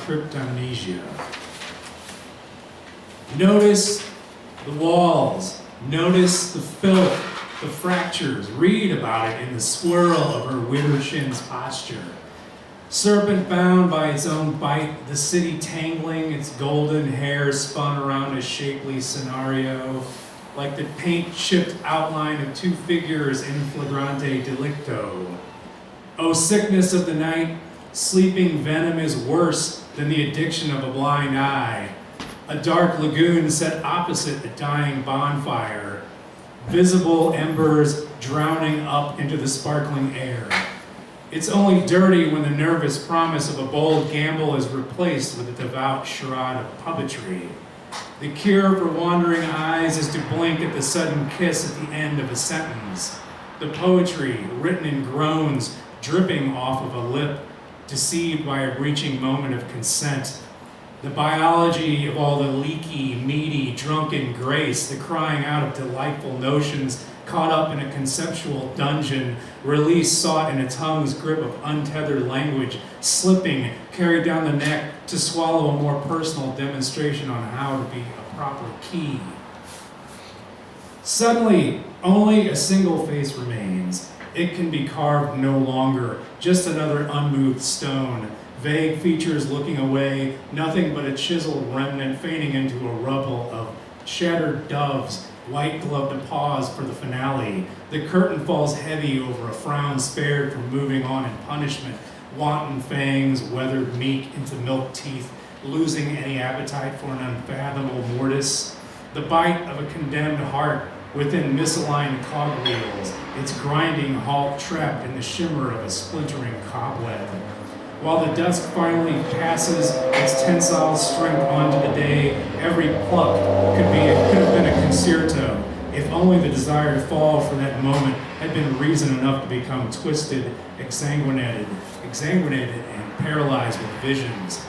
cryptomnesia. Notice the walls, notice the filth, the fractures, read about it in the swirl of her Wittershin's posture. Serpent bound by its own bite, the city tangling, its golden hair spun around a shapely scenario, like the paint-chipped outline of two figures in flagrante delicto. O sickness of the night, sleeping venom is worse than the addiction of a blind eye. A dark lagoon set opposite a dying bonfire, visible embers drowning up into the sparkling air. It's only dirty when the nervous promise of a bold gamble is replaced with a devout charade of puppetry. The cure for wandering eyes is to blink at the sudden kiss at the end of a sentence. The poetry, written in groans, dripping off of a lip, deceived by a breaching moment of consent. The biology of all the leaky, meaty, drunken grace, the crying out of delightful notions caught up in a conceptual dungeon, release sought in a tongue's grip of untethered language, slipping, carried down the neck to swallow a more personal demonstration on how to be a proper key. Suddenly, only a single face remains. It can be carved no longer, just another unmoved stone. Vague features looking away, nothing but a chiseled remnant fading into a rubble of shattered doves, white-gloved pause for the finale. The curtain falls heavy over a frown spared from moving on in punishment. Wanton fangs, weathered meek into milk teeth, losing any appetite for an unfathomable mortis. The bite of a condemned heart within misaligned cogwheels, its grinding halt trapped in the shimmer of a splintering cobweb. While the dusk finally passes its tensile strength onto the day, every pluck could have been a concerto, if only the desire to fall for that moment had been reason enough to become twisted, exsanguinated, and paralyzed with visions.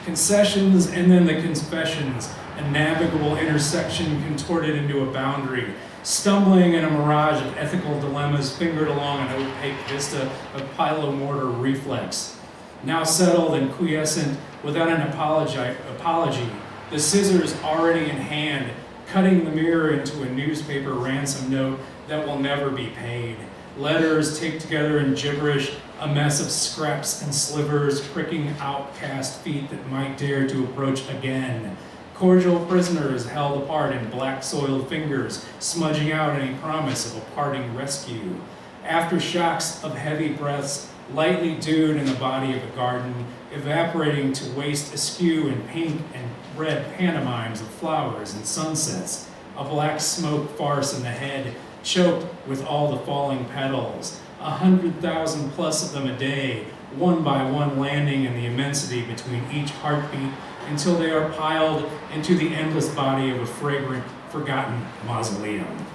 Concessions and then the confessions, a navigable intersection contorted into a boundary, stumbling in a mirage of ethical dilemmas fingered along an opaque vista of pylomortar reflex. Now settled and quiescent, without an apology, the scissors already in hand, cutting the mirror into a newspaper ransom note that will never be paid. Letters taped together in gibberish, a mess of scraps and slivers, pricking outcast feet that might dare to approach again. Cordial prisoners held apart in black-soiled fingers, smudging out any promise of a parting rescue. Aftershocks of heavy breaths, lightly dewed in the body of a garden, evaporating to waste askew in pink and red pantomimes of flowers and sunsets. A black smoke farce in the head, choked with all the falling petals. 100,000 plus of them a day, one by one landing in the immensity between each heartbeat, until they are piled into the endless body of a fragrant, forgotten mausoleum.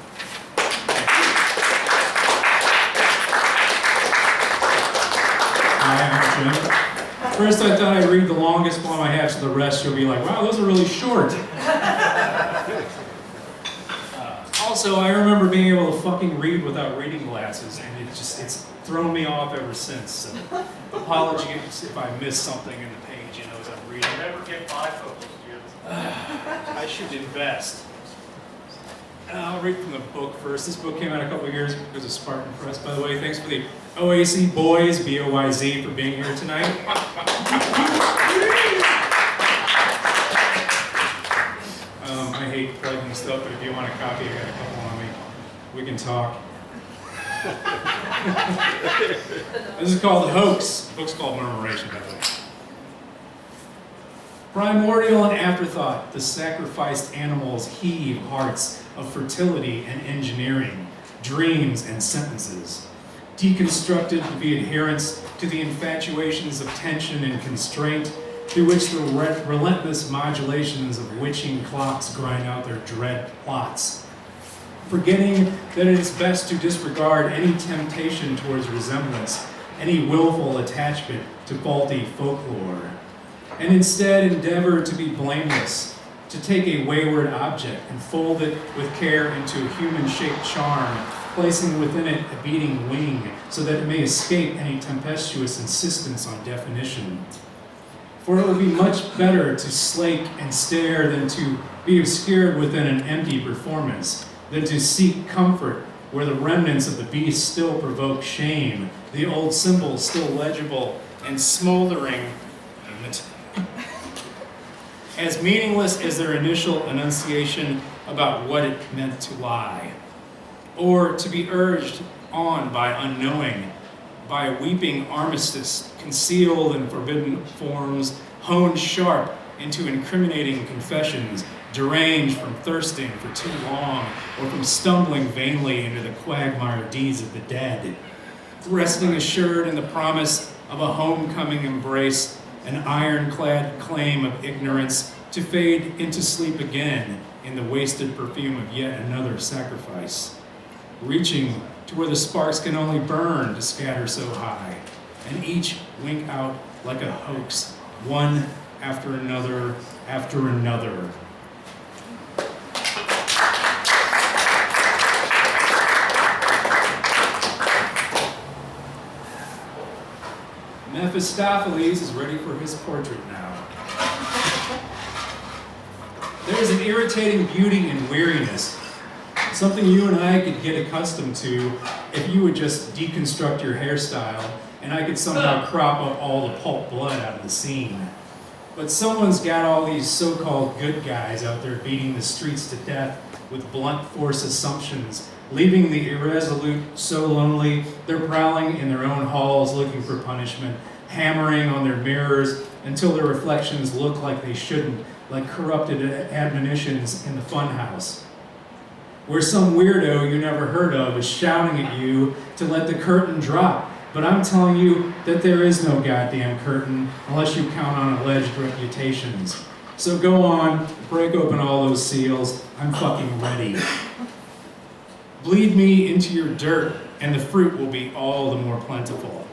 Hi, I'm Jim. First I thought I'd read the longest poem I have, so the rest you'll be like, wow, those are really short. Also, I remember being able to fucking read without reading glasses, and it's thrown me off ever since. So, apologies if I miss something in the page, as I'm reading. Never get bifocals, Jim. I should invest. I'll read from the book first. This book came out a couple of years ago because of Spartan Press, by the way. Thanks for the OAC boys, B-O-Y-Z, for being here tonight. I hate plugging stuff, but if you want a copy, I got a couple on me. We can talk. This is called Hoax. The book's called Murmuration, by the way. Primordial and afterthought, the sacrificed animals heave hearts of fertility and engineering, dreams and sentences, deconstructed to be adherents to the infatuations of tension and constraint, through which the relentless modulations of witching clocks grind out their dread plots, forgetting that it is best to disregard any temptation towards resemblance, any willful attachment to faulty folklore, and instead endeavor to be blameless, to take a wayward object and fold it with care into a human-shaped charm, placing within it a beating wing so that it may escape any tempestuous insistence on definition. For it would be much better to slake and stare than to be obscured within an empty performance, than to seek comfort where the remnants of the beast still provoke shame, the old symbols still legible and smoldering, as meaningless as their initial enunciation about what it meant to lie, or to be urged on by unknowing, by a weeping armistice concealed in forbidden forms, honed sharp into incriminating confessions, deranged from thirsting for too long, or from stumbling vainly into the quagmire deeds of the dead, resting assured in the promise of a homecoming embrace, an ironclad claim of ignorance to fade into sleep again in the wasted perfume of yet another sacrifice, reaching to where the sparks can only burn to scatter so high, and each wink out like a hoax, one after another after another. Mephistopheles is ready for his portrait now. There is an irritating beauty in weariness, something you and I could get accustomed to if you would just deconstruct your hairstyle and I could somehow crop up all the pulp blood out of the scene. But someone's got all these so-called good guys out there beating the streets to death with blunt force assumptions, leaving the irresolute so lonely they're prowling in their own halls looking for punishment, hammering on their mirrors until their reflections look like they shouldn't, like corrupted admonitions in the funhouse, where some weirdo you never heard of is shouting at you to let the curtain drop. But I'm telling you that there is no goddamn curtain unless you count on alleged reputations. So go on, break open all those seals. I'm fucking ready. Bleed me into your dirt, and the fruit will be all the more plentiful.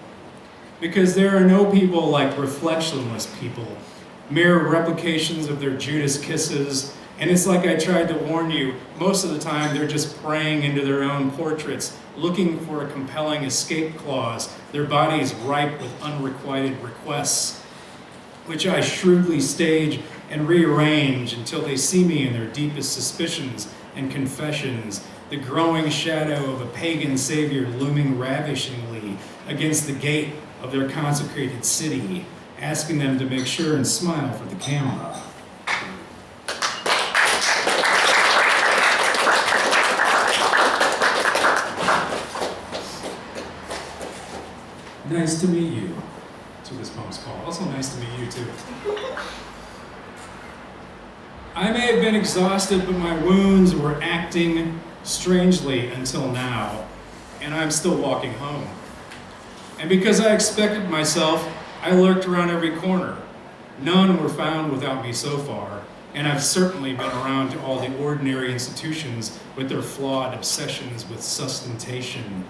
Because there are no people like reflectionless people, mere replications of their Judas kisses, and it's like I tried to warn you, most of the time they're just praying into their own portraits, looking for a compelling escape clause, their bodies ripe with unrequited requests, which I shrewdly stage and rearrange until they see me in their deepest suspicions and confessions, the growing shadow of a pagan savior looming ravishingly against the gate of their consecrated city, asking them to make sure and smile for the camera. Nice to meet you. That's what this poem's called. Also nice to meet you too. I may have been exhausted, but my wounds were acting strangely until now, and I'm still walking home. And because I expected myself, I lurked around every corner. None were found without me so far, and I've certainly been around to all the ordinary institutions with their flawed obsessions with sustentation.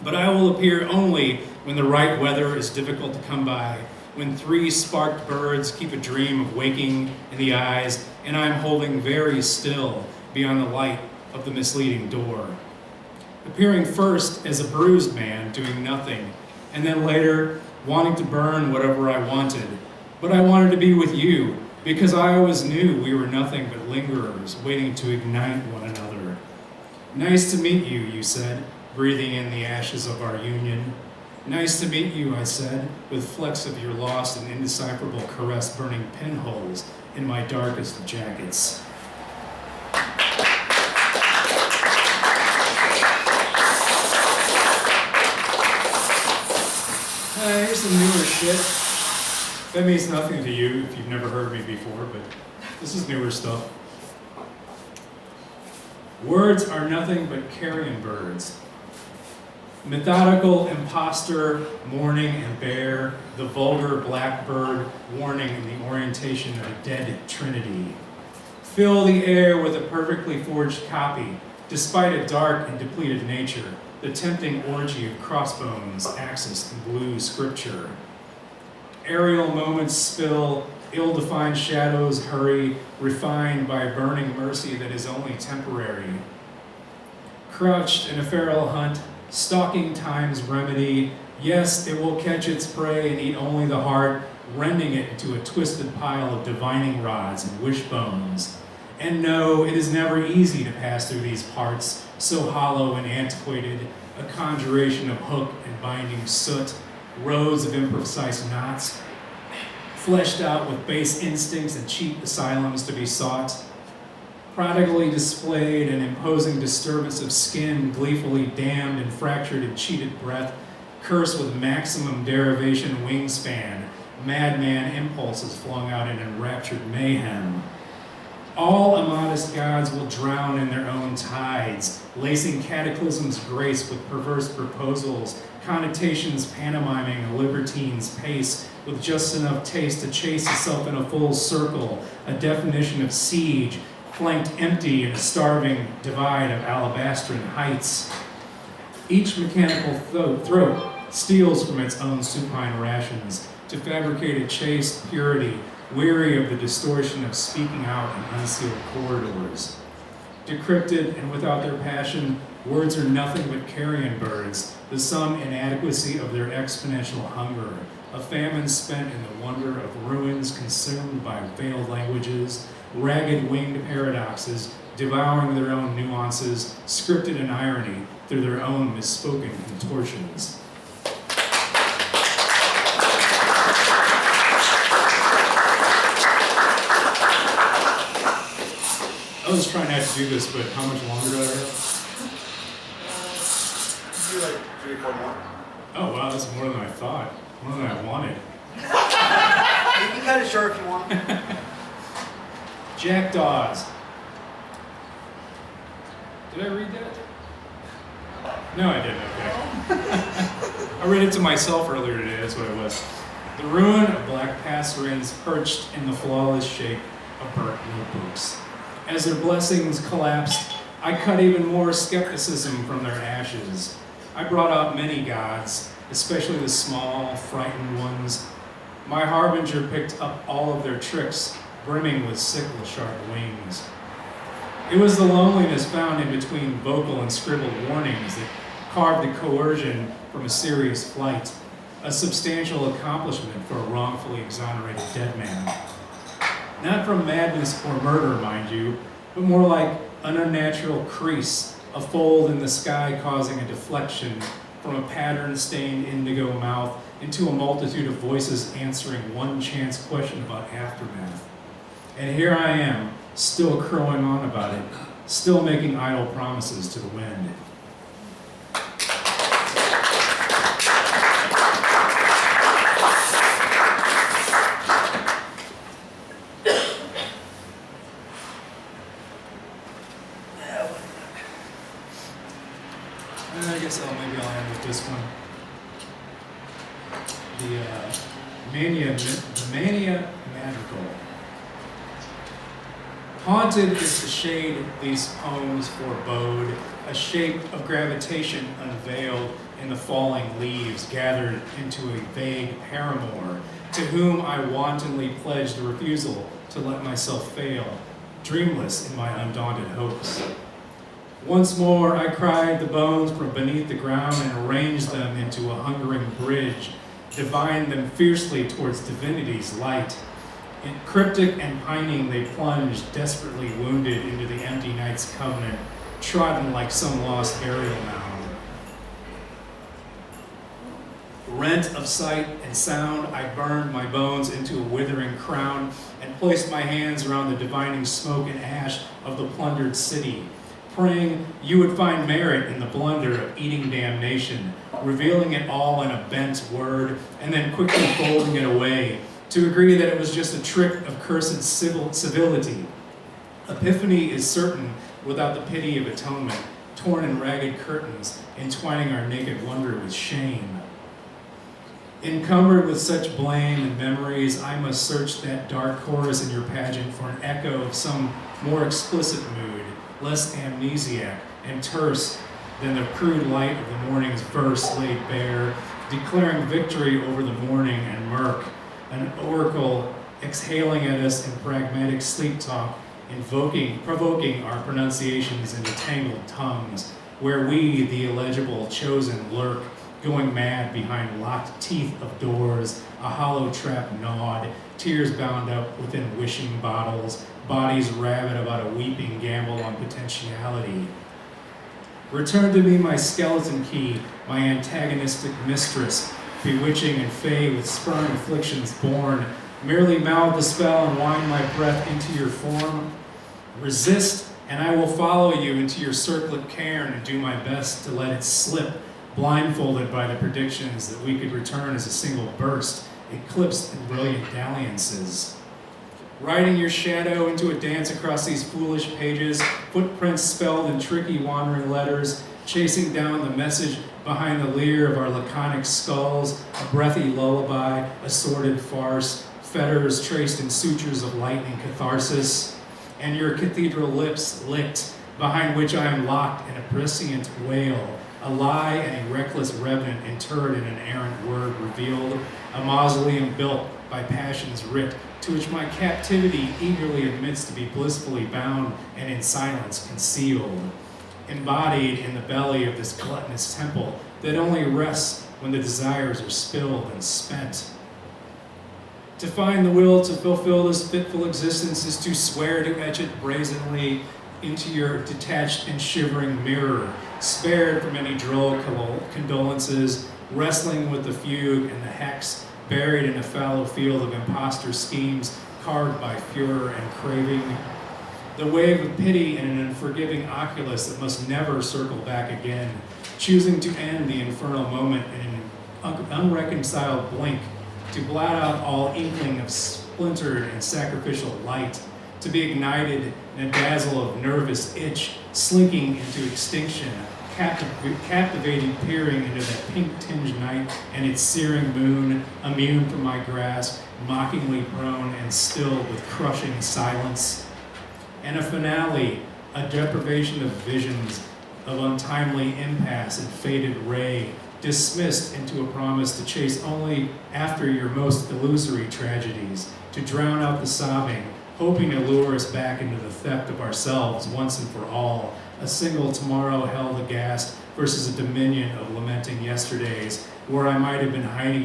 But I will appear only when the right weather is difficult to come by, when 3 sparked birds keep a dream of waking in the eyes, and I'm holding very still beyond the light of the misleading door. Appearing first as a bruised man doing nothing, and then later wanting to burn whatever I wanted. But I wanted to be with you, because I always knew we were nothing but lingerers waiting to ignite one another. Nice to meet you, you said, breathing in the ashes of our union. Nice to meet you, I said, with flecks of your lost and indecipherable caress burning pinholes in my darkest jackets. Here's some newer shit. That means nothing to you if you've never heard me before, but this is newer stuff. Words are nothing but carrion birds. Methodical impostor, mourning and bare, the vulgar blackbird warning in the orientation of a dead trinity. Fill the air with a perfectly forged copy, despite a dark and depleted nature, the tempting orgy of crossbones, axis, and blue scripture. Aerial moments spill, ill-defined shadows hurry, refined by a burning mercy that is only temporary. Crouched in a feral hunt, stalking time's remedy, yes, it will catch its prey and eat only the heart, rending it into a twisted pile of divining rods and wishbones. And no, it is never easy to pass through these parts, so hollow and antiquated, a conjuration of hook and binding soot, rows of imprecise knots, fleshed out with base instincts and cheap asylums to be sought, prodigally displayed an imposing disturbance of skin, gleefully damned and fractured in cheated breath, cursed with maximum derivation wingspan, madman impulses flung out in enraptured mayhem. All immodest gods will drown in their own tides, lacing cataclysm's grace with perverse proposals, connotations pantomiming a libertine's pace with just enough taste to chase itself in a full circle, a definition of siege, flanked empty in a starving divide of alabastrine heights. Each mechanical throat steals from its own supine rations to fabricate a chaste purity, weary of the distortion of speaking out in unsealed corridors. Decrypted and without their passion, words are nothing but carrion birds, the sum inadequacy of their exponential hunger, a famine spent in the wonder of ruins consumed by veiled languages, ragged winged paradoxes, devouring their own nuances, scripted in irony through their own misspoken contortions. I was trying not to do this, but how much longer do I have? Do like 3 or 4 more. Oh wow, that's more than I thought. More than I wanted. You can cut it short if you want. Jackdaws. Did I read that? No, I didn't. Okay. I read it to myself earlier today. That's what it was. The ruin of black passerines perched in the flawless shape of burnt notebooks. As their blessings collapsed, I cut even more skepticism from their ashes. I brought out many gods, especially the small, frightened ones. My harbinger picked up all of their tricks, brimming with sickle-sharp wings. It was the loneliness found in between vocal and scribbled warnings that carved the coercion from a serious flight, a substantial accomplishment for a wrongfully exonerated dead man. Not from madness or murder, mind you, but more like an unnatural crease, a fold in the sky causing a deflection from a pattern-stained indigo mouth into a multitude of voices answering one chance question about aftermath. And here I am, still crowing on about it, still making idle promises to the wind. I guess maybe I'll end with this one. The Mania Madrigal. Haunted is the shade these poems forebode, a shape of gravitation unveiled in the falling leaves gathered into a vague paramour, to whom I wantonly pledged a refusal to let myself fail, dreamless in my undaunted hopes. Once more I cried the bones from beneath the ground and arranged them into a hungering bridge, divined them fiercely towards divinity's light. In cryptic and pining they plunged, desperately wounded, into the empty night's covenant, trodden like some lost burial mound. Rent of sight and sound, I burned my bones into a withering crown and placed my hands around the divining smoke and ash of the plundered city, praying you would find merit in the blunder of eating damnation, revealing it all in a bent word, and then quickly folding it away, to agree that it was just a trick of cursed civility. Epiphany is certain without the pity of atonement, torn in ragged curtains, entwining our naked wonder with shame. Encumbered with such blame and memories, I must search that dark chorus in your pageant for an echo of some more explicit mood, less amnesiac and terse than the crude light of the morning's verse laid bare, declaring victory over the morning and murk, an oracle exhaling at us in pragmatic sleep talk, provoking our pronunciations into tangled tongues, where we, the illegible chosen, lurk, going mad behind locked teeth of doors, a hollow trap gnawed, tears bound up within wishing bottles, bodies rabid about a weeping gamble on potentiality. Return to me my skeleton key, my antagonistic mistress, bewitching and fey with spurn afflictions born, merely mouth the spell and wind my breath into your form. Resist, and I will follow you into your circlet cairn and do my best to let it slip, blindfolded by the predictions that we could return as a single burst, eclipsed in brilliant dalliances. Riding your shadow into a dance across these foolish pages, footprints spelled in tricky wandering letters, chasing down the message behind the leer of our laconic skulls, a breathy lullaby, a sordid farce, fetters traced in sutures of lightning catharsis, and your cathedral lips licked, behind which I am locked in a prescient wail, a lie and a reckless revenant interred in an errant word revealed, a mausoleum built by passion's writ, to which my captivity eagerly admits to be blissfully bound and in silence concealed, embodied in the belly of this gluttonous temple that only rests when the desires are spilled and spent. To find the will to fulfill this fitful existence is to swear to etch it brazenly into your detached and shivering mirror, spared from any droll condolences, wrestling with the fugue and the hex, buried in a fallow field of imposter schemes carved by furor and craving. The wave of pity in an unforgiving oculus that must never circle back again, choosing to end the infernal moment in an unreconciled blink, to blot out all inkling of splintered and sacrificial light, to be ignited in a dazzle of nervous itch, slinking into extinction, captivating peering into that pink-tinged night and its searing moon, immune from my grasp, mockingly prone and stilled with crushing silence. And a finale, a deprivation of visions, of untimely impasse and faded ray, dismissed into a promise to chase only after your most illusory tragedies, to drown out the sobbing, hoping to lure us back into the theft of ourselves once and for all, a single tomorrow held aghast versus a dominion of lamenting yesterdays, where I might have been hiding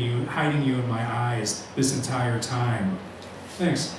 you in my eyes this entire time. Thanks.